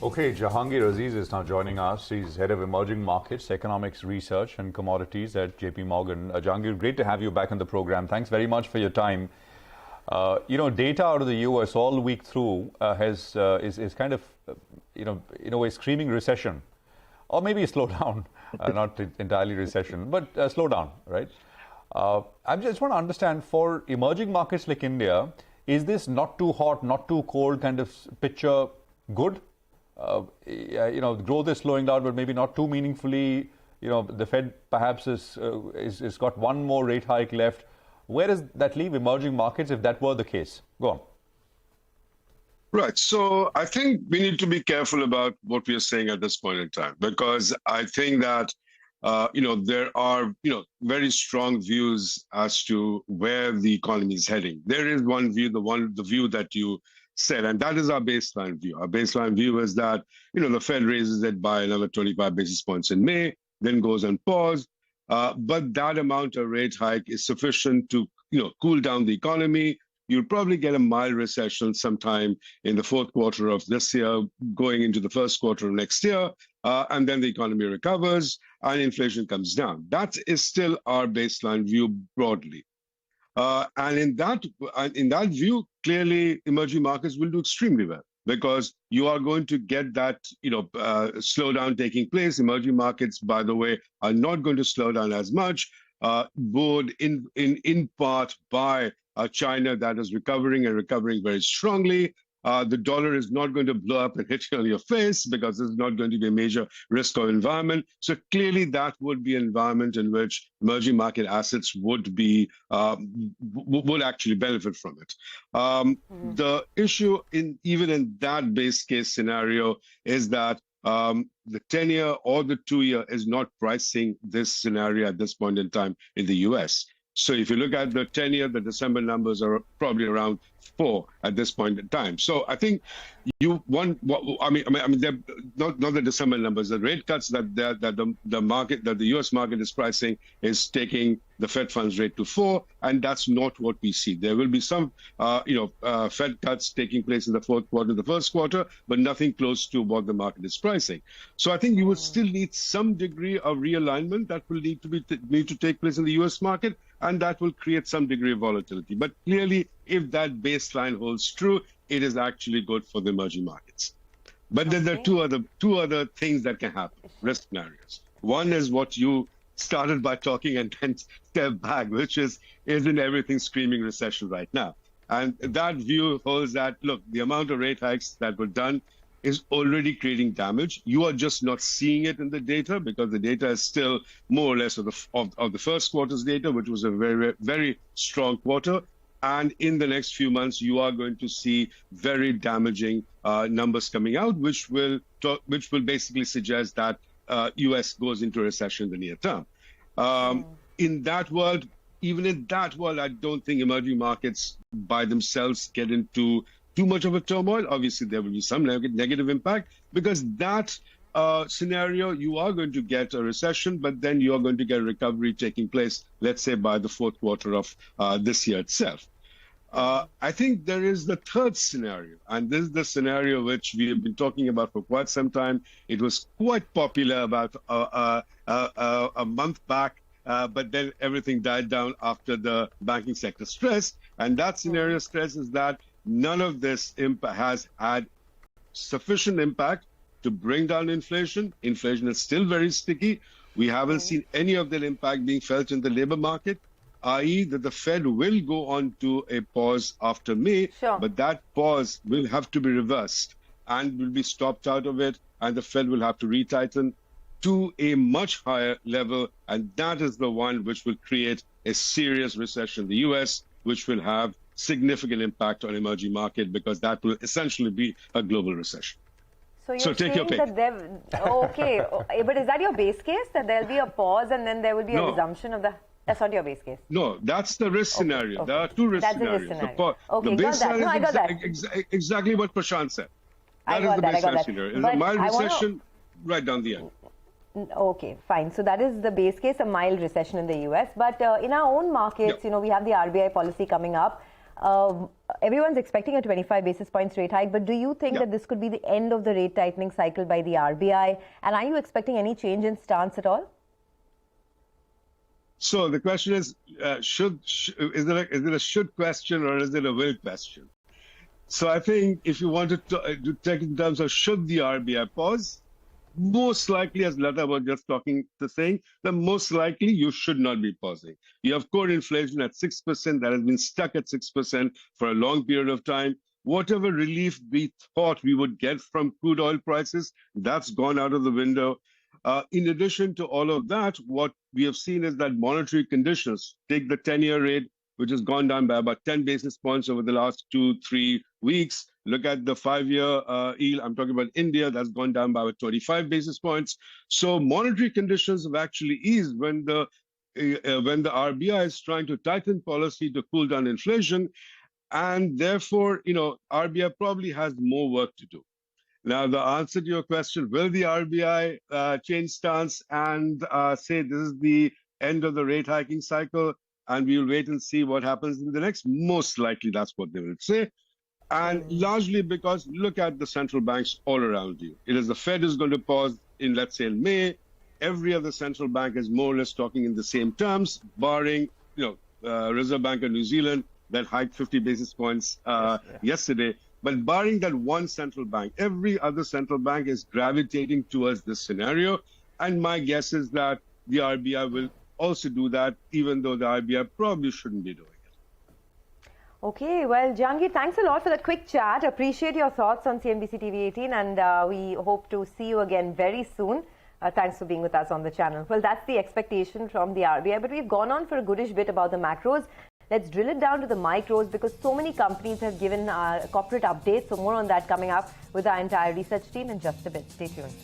Okay, Jahangir Aziz is now joining us. He's head of emerging markets, economics research and commodities at JP Morgan. Jahangir, great to have you back on the program. Thanks very much for your time. Data out of the US all week through is kind of, in a way, screaming recession, or maybe a slowdown, not entirely recession, but a slowdown, right? I just want to understand, for emerging markets like India, is this not too hot, not too cold kind of picture good? Growth is slowing down, but maybe not too meaningfully. The Fed perhaps is got one more rate hike left. Where does that leave emerging markets if that were the case? Go on. Right. So I think we need to be careful about what we are saying at this point in time, because I think that there are very strong views as to where the economy is heading. There is one view, the view that you said, and that is our baseline view. Our baseline view is that the Fed raises it by another 25 basis points in May, then goes on pause. But that amount of rate hike is sufficient to cool down the economy. You'll probably get a mild recession sometime in the fourth quarter of this year, going into the first quarter of next year, and then the economy recovers and inflation comes down. That is still our baseline view broadly. And in that view, clearly emerging markets will do extremely well, because you are going to get that slowdown taking place. Emerging markets, by the way, are not going to slow down as much, buoyed in part by China, that is recovering and recovering very strongly. The dollar is not going to blow up and hit you on your face, because there's not going to be a major risk of environment. So clearly that would be an environment in which emerging market assets would actually benefit from it. The issue even in that base case scenario is that the 10-year or the 2-year is not pricing this scenario at this point in time in the US. So if you look at the 10-year, the December numbers are probably around 4 at this point in time. So I think they're not the December numbers. The rate cuts that the U.S. market is pricing is taking the Fed funds rate to 4, and that's not what we see. There will be some Fed cuts taking place in the fourth quarter, the first quarter, but nothing close to what the market is pricing. So I think you will still need some degree of realignment that will need to take place in the U.S. market, and that will create some degree of volatility. But clearly, if that baseline holds true, it is actually good for the emerging markets. But then there are two other things that can happen, risk scenarios. One is what you started by talking and then step back, which isn't everything screaming recession right now. And that view holds that, look, the amount of rate hikes that were done is already creating damage. You are just not seeing it in the data, because the data is still more or less of the first quarter's data, which was a very, very strong quarter. And in the next few months, you are going to see very damaging numbers coming out, which will basically suggest that U.S. goes into a recession in the near term. In that world, even in that world, I don't think emerging markets by themselves get into too much of a turmoil. Obviously, there will be some negative impact, because that scenario, you are going to get a recession, but then you are going to get a recovery taking place, let's say, by the fourth quarter of this year itself. I think there is the third scenario, and this is the scenario which we have been talking about for quite some time. It was quite popular about a month back, but then everything died down after the banking sector stress. And that scenario stress is that none of this has had sufficient impact to bring down inflation. Inflation is still very sticky. We haven't seen any of that impact being felt in the labor market, i.e. that the Fed will go on to a pause after May, but that pause will have to be reversed and will be stopped out of it, and the Fed will have to retighten to a much higher level, and that is the one which will create a serious recession in the US, which will have significant impact on emerging market, because that will essentially be a global recession. So take your pick. Okay, but is that your base case, that there'll be a pause and then there will be a resumption of the... That's not your base case. No, that's the risk scenario. Okay. There are two risk scenarios. Okay, the baseline I got that. Exactly what Prashant said. That is the baseline scenario. It's a mild recession right down the end. Okay, fine. So that is the base case, a mild recession in the US. But in our own markets, we have the RBI policy coming up. Everyone's expecting a 25 basis points rate hike, but do you think that this could be the end of the rate tightening cycle by the RBI? And are you expecting any change in stance at all? So the question is, is it a should question or is it a will question? So I think if you wanted to take in terms of should the RBI pause, most likely, as Lata was just saying, that most likely you should not be pausing. You have core inflation at 6% that has been stuck at 6% for a long period of time. Whatever relief we thought we would get from crude oil prices, that's gone out of the window. In addition to all of that, what we have seen is that monetary conditions, take the 10-year rate, which has gone down by about 10 basis points over the last 2-3 weeks. Look at the 5-year yield. I'm talking about India. That's gone down by about 25 basis points. So monetary conditions have actually eased when the RBI is trying to tighten policy to cool down inflation. And therefore, RBI probably has more work to do. Now, the answer to your question, will the RBI change stance and say this is the end of the rate hiking cycle and we'll wait and see what happens in the next? Most likely that's what they will say. And largely because look at the central banks all around you. It is the Fed is going to pause in, let's say, in May. Every other central bank is more or less talking in the same terms, barring, Reserve Bank of New Zealand that hiked 50 basis points yesterday. But barring that one central bank, every other central bank is gravitating towards this scenario. And my guess is that the RBI will also do that, even though the RBI probably shouldn't be doing it. Okay, well, Jahangir, thanks a lot for that quick chat. Appreciate your thoughts on CNBC-TV18, and we hope to see you again very soon. Thanks for being with us on the channel. Well, that's the expectation from the RBI, but we've gone on for a goodish bit about the macros. Let's drill it down to the micros because so many companies have given corporate updates. So more on that coming up with our entire research team in just a bit. Stay tuned.